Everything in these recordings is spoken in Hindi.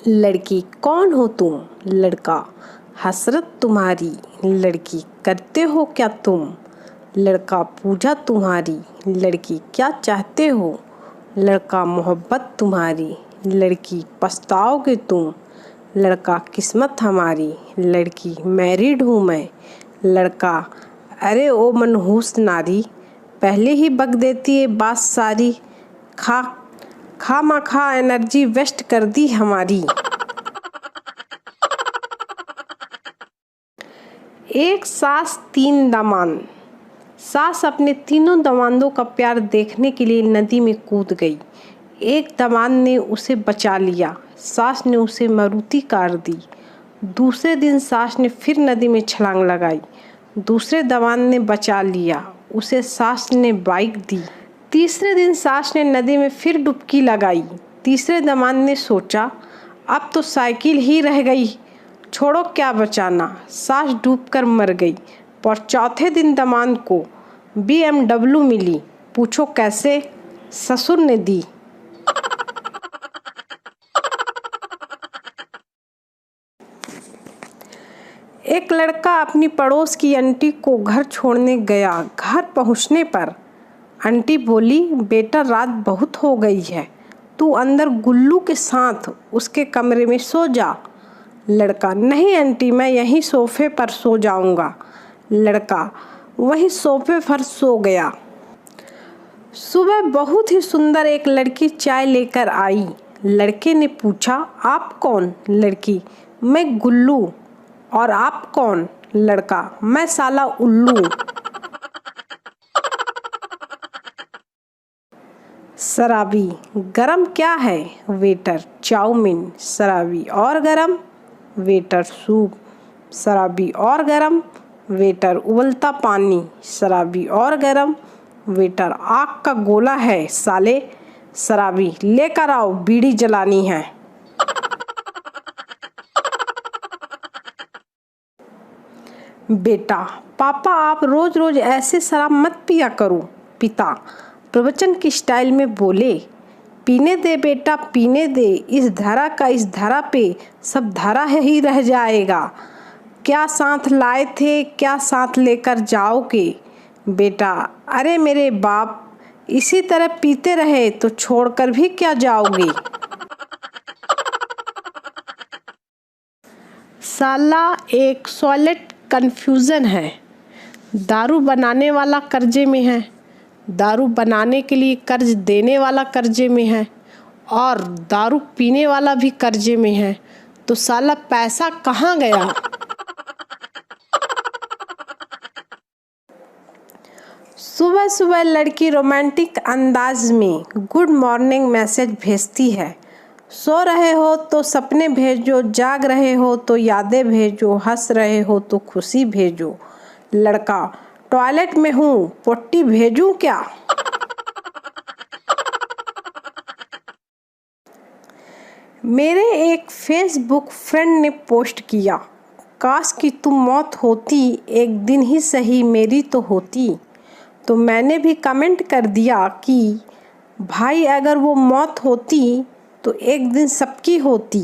लड़की कौन हो तुम? लड़का हसरत तुम्हारी। लड़की करते हो क्या तुम? लड़का पूजा तुम्हारी। लड़की क्या चाहते हो? लड़का मोहब्बत तुम्हारी। लड़की पछताओगे तुम। लड़का किस्मत हमारी। लड़की मैरिड हूँ मैं। लड़का अरे ओ मनहूस नारी, पहले ही बक देती है बात सारी। खा मखा एनर्जी वेस्ट कर दी हमारी। एक सास तीन दामाद। सास अपने तीनों दामादों का प्यार देखने के लिए नदी में कूद गई। एक दामाद ने उसे बचा लिया, सास ने उसे मारुति कार दी। दूसरे दिन सास ने फिर नदी में छलांग लगाई। दूसरे दामाद ने बचा लिया, उसे सास ने बाइक दी। तीसरे दिन सास ने नदी में फिर डुबकी लगाई। तीसरे दामाद ने सोचा अब तो साइकिल ही रह गई, छोड़ो क्या बचाना, सास डूबकर मर गई। पर चौथे दिन दामाद को BMW मिली। पूछो कैसे? ससुर ने दी। एक लड़का अपनी पड़ोस की आंटी को घर छोड़ने गया। घर पहुंचने पर आंटी बोली, बेटा रात बहुत हो गई है, तू अंदर गुल्लू के साथ उसके कमरे में सो जा। लड़का नहीं आंटी, मैं यहीं सोफे पर सो जाऊंगा। लड़का वहीं सोफे पर सो गया। सुबह बहुत ही सुंदर एक लड़की चाय लेकर आई। लड़के ने पूछा आप कौन? लड़की मैं गुल्लू। और आप कौन? लड़का मैं साला उल्लू। शराबी गरम क्या है? Waiter chow mein. शराबी और गरम? Waiter soup. शराबी और गरम? वेटर उबलता पानी। शराबी और गरम? वेटर आग का गोला है साले। शराबी लेकर आओ, बीड़ी जलानी है। बेटा पापा आप रोज रोज ऐसे शराब मत पिया करो। पिता प्रवचन की स्टाइल में बोले, पीने दे बेटा पीने दे, इस धरा का इस धरा पे सब धरा ही रह जाएगा। क्या साथ लाए थे, क्या साथ लेकर जाओगे? बेटा अरे मेरे बाप, इसी तरह पीते रहे तो छोड़कर भी क्या जाओगे? साला एक सॉलिड कन्फ्यूज़न है। दारू बनाने वाला कर्जे में है, दारू बनाने के लिए कर्ज देने वाला कर्जे में है, और दारू पीने वाला भी कर्जे में है, तो साला पैसा कहाँ गया? सुबह सुबह लड़की रोमांटिक अंदाज में गुड मॉर्निंग मैसेज भेजती है। सो रहे हो तो सपने भेजो, जाग रहे हो तो यादें भेजो, हंस रहे हो तो खुशी भेजो। लड़का टॉयलेट में हूँ, पोट्टी भेजूं क्या? मेरे एक फेसबुक फ्रेंड ने पोस्ट किया, काश कि तुम मौत होती एक दिन ही सही मेरी तो होती। तो मैंने भी कमेंट कर दिया कि भाई अगर वो मौत होती तो एक दिन सबकी होती।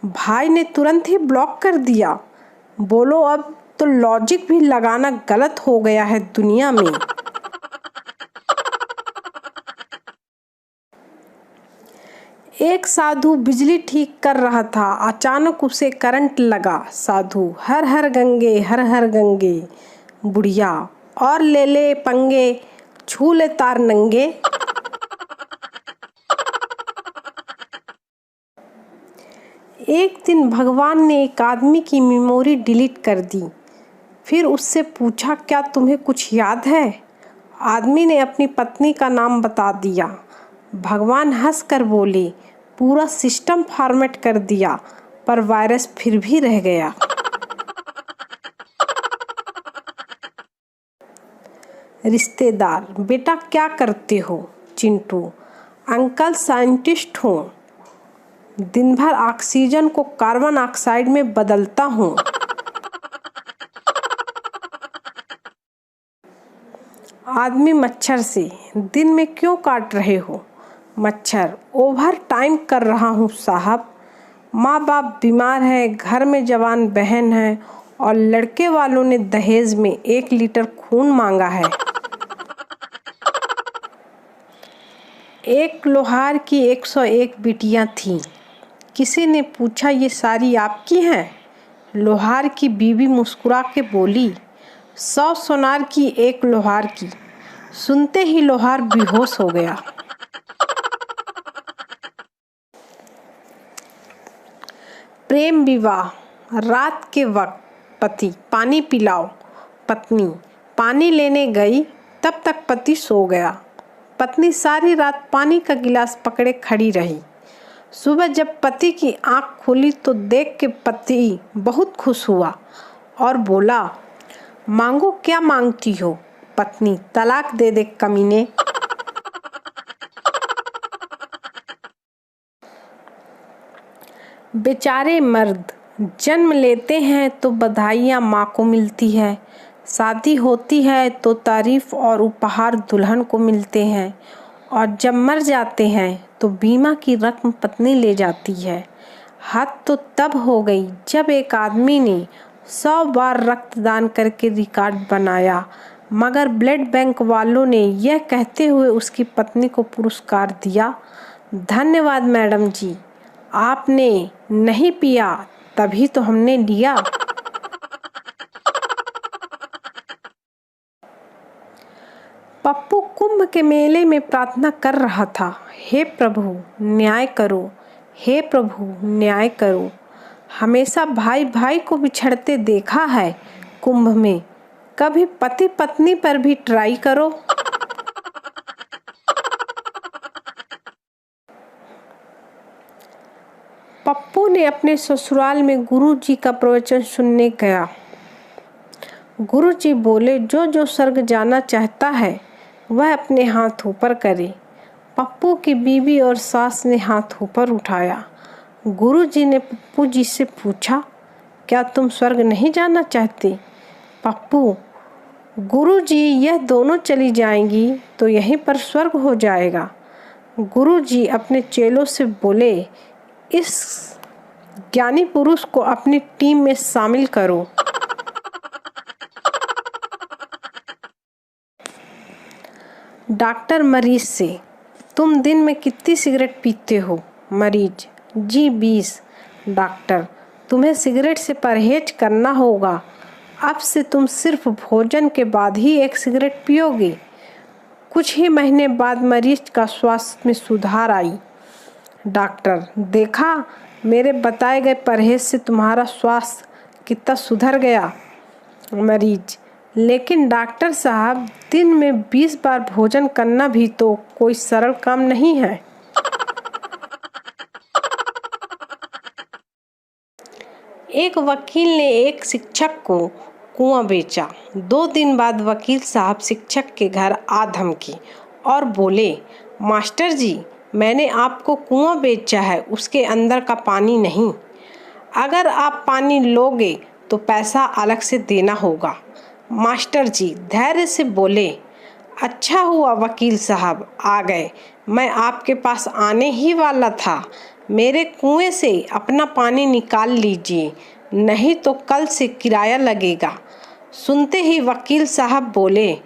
भाई ने तुरंत ही ब्लॉक कर दिया। बोलो अब तो लॉजिक भी लगाना गलत हो गया है दुनिया में। एक साधु बिजली ठीक कर रहा था, अचानक उसे करंट लगा। साधु हर हर गंगे हर हर गंगे। बुढ़िया और ले ले पंगे, छू ले तार नंगे। एक दिन भगवान ने एक आदमी की मेमोरी डिलीट कर दी। फिर उससे पूछा क्या तुम्हें कुछ याद है? आदमी ने अपनी पत्नी का नाम बता दिया। भगवान हंसकर बोले, पूरा सिस्टम फॉर्मेट कर दिया पर वायरस फिर भी रह गया। रिश्तेदार बेटा क्या करते हो? चिंटू अंकल साइंटिस्ट हूँ, दिन भर ऑक्सीजन को कार्बन ऑक्साइड में बदलता हूँ। आदमी मच्छर से, दिन में क्यों काट रहे हो? मच्छर ओवर टाइम कर रहा हूँ साहब। माँ बाप बीमार है, घर में जवान बहन है और लड़के वालों ने दहेज में 1 लीटर खून मांगा है। एक लोहार की 101 बिटियां थीं। किसी ने पूछा, ये सारी आपकी हैं? लोहार की बीवी मुस्कुरा के बोली, 100 सोनार की, 1 लोहार की। सुनते ही लोहार बेहोश हो गया। प्रेम विवाह। रात के वक्त पति, पानी पिलाओ। पत्नी पानी लेने गई, तब तक पति सो गया। पत्नी सारी रात पानी का गिलास पकड़े खड़ी रही। सुबह जब पति की आंख खुली तो देख के पति बहुत खुश हुआ और बोला, मांगो, क्या मांगती हो? पत्नी, तलाक दे दे कमीने। बेचारे मर्द जन्म लेते हैं तो बधाइयाँ माँ को मिलती है, शादी होती है तो तारीफ और उपहार दुल्हन को मिलते हैं, और जब मर जाते हैं तो बीमा की रकम पत्नी ले जाती है। हद तो तब हो गई जब एक आदमी ने 100 बार रक्तदान करके रिकॉर्ड बनाया, मगर ब्लड बैंक वालों ने यह कहते हुए उसकी पत्नी को पुरस्कार दिया, धन्यवाद मैडम जी, आपने नहीं पिया तभी तो हमने लिया। पप्पू कुंभ के मेले में प्रार्थना कर रहा था, हे प्रभु न्याय करो, हे प्रभु न्याय करो। हमेशा भाई भाई को बिछड़ते देखा है कुंभ में, कभी पति पत्नी पर भी ट्राई करो। पप्पू ने अपने ससुराल में गुरुजी का प्रवचन सुनने गया। गुरुजी बोले, जो जो स्वर्ग जाना चाहता है वह अपने हाथ ऊपर करे। पप्पू की बीवी और सास ने हाथ ऊपर उठाया। गुरुजी ने पप्पू जी से पूछा, क्या तुम स्वर्ग नहीं जाना चाहते? पप्पू, गुरुजी, यह दोनों चली जाएंगी तो यहीं पर स्वर्ग हो जाएगा। गुरुजी अपने चेलों से बोले, इस ज्ञानी पुरुष को अपनी टीम में शामिल करो। डॉक्टर मरीज से, तुम दिन में कितनी सिगरेट पीते हो? मरीज, जी 20। डॉक्टर, तुम्हें सिगरेट से परहेज करना होगा, अब से तुम सिर्फ भोजन के बाद ही 1 सिगरेट पियोगे। कुछ ही महीने बाद मरीज का स्वास्थ्य में सुधार आई। डॉक्टर, देखा, मेरे बताए गए परहेज से तुम्हारा स्वास्थ्य कितना सुधर गया। मरीज, लेकिन डॉक्टर साहब, दिन में 20 बार भोजन करना भी तो कोई सरल काम नहीं है। एक वकील ने एक शिक्षक को कुआं बेचा। 2 दिन बाद वकील साहब शिक्षक के घर आ धमकी और बोले, मास्टर जी, मैंने आपको कुआं बेचा है, उसके अंदर का पानी नहीं। अगर आप पानी लोगे तो पैसा अलग से देना होगा। मास्टर जी धैर्य से बोले, अच्छा हुआ वकील साहब आ गए, मैं आपके पास आने ही वाला था। मेरे कुएं से अपना पानी निकाल लीजिए, नहीं तो कल से किराया लगेगा। सुनते ही वकील साहब बोले,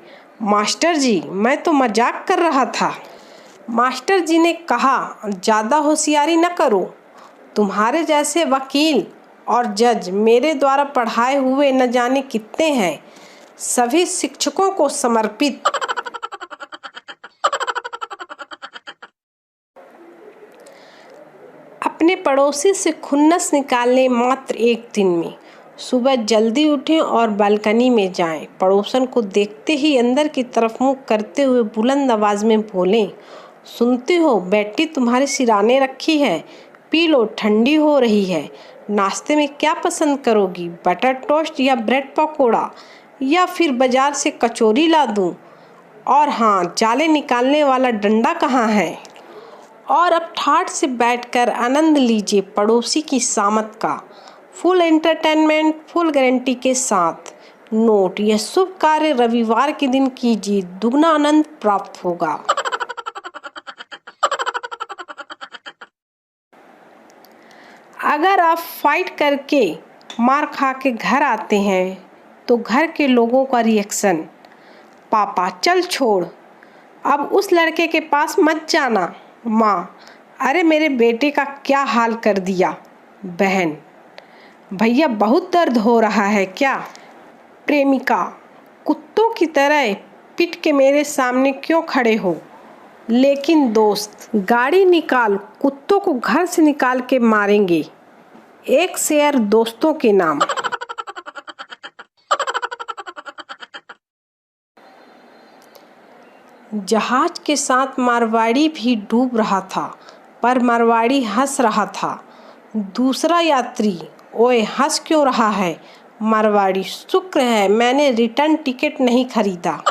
मास्टर जी, मैं तो मजाक कर रहा था। मास्टर जी ने कहा, ज़्यादा होशियारी न करो, तुम्हारे जैसे वकील और जज मेरे द्वारा पढ़ाए हुए न जाने कितने हैं, सभी शिक्षकों को समर्पित। अपने पड़ोसी से खुन्नस निकालने मात्र 1 दिन में। सुबह जल्दी उठें और बालकनी में जाएं। पड़ोसन को देखते ही अंदर की तरफ मुंह करते हुए बुलंद आवाज में बोलें, सुनती हो, बैटी तुम्हारे सिराने रखी है, पी लो, ठंडी हो रही है। नाश्ते में क्या पसंद करोगी, बटर टोस्ट या ब्रेड पकौड़ा, या फिर बाजार से कचौरी ला दूं? और हाँ, जाले निकालने वाला डंडा कहाँ है? और अब ठाठ से बैठकर आनंद लीजिए पड़ोसी की शामत का। फुल एंटरटेनमेंट, फुल गारंटी के साथ। नोट, यह शुभ कार्य रविवार के दिन कीजिए, दुगना आनंद प्राप्त होगा। अगर आप फाइट करके मार खा के घर आते हैं तो घर के लोगों का रिएक्शन, पापा चल छोड़, अब उस लड़के के पास मत जाना। माँ, अरे मेरे बेटे का क्या हाल कर दिया। बहन, भैया बहुत दर्द हो रहा है क्या। प्रेमिका, कुत्तों की तरह पिट के मेरे सामने क्यों खड़े हो। लेकिन दोस्त, गाड़ी निकाल, कुत्तों को घर से निकाल के मारेंगे। एक शेयर दोस्तों के नाम। जहाज के साथ मारवाड़ी भी डूब रहा था, पर मारवाड़ी हंस रहा था। दूसरा यात्री, ओए हंस क्यों रहा है। मारवाड़ी, शुक्र है मैंने रिटर्न टिकट नहीं खरीदा।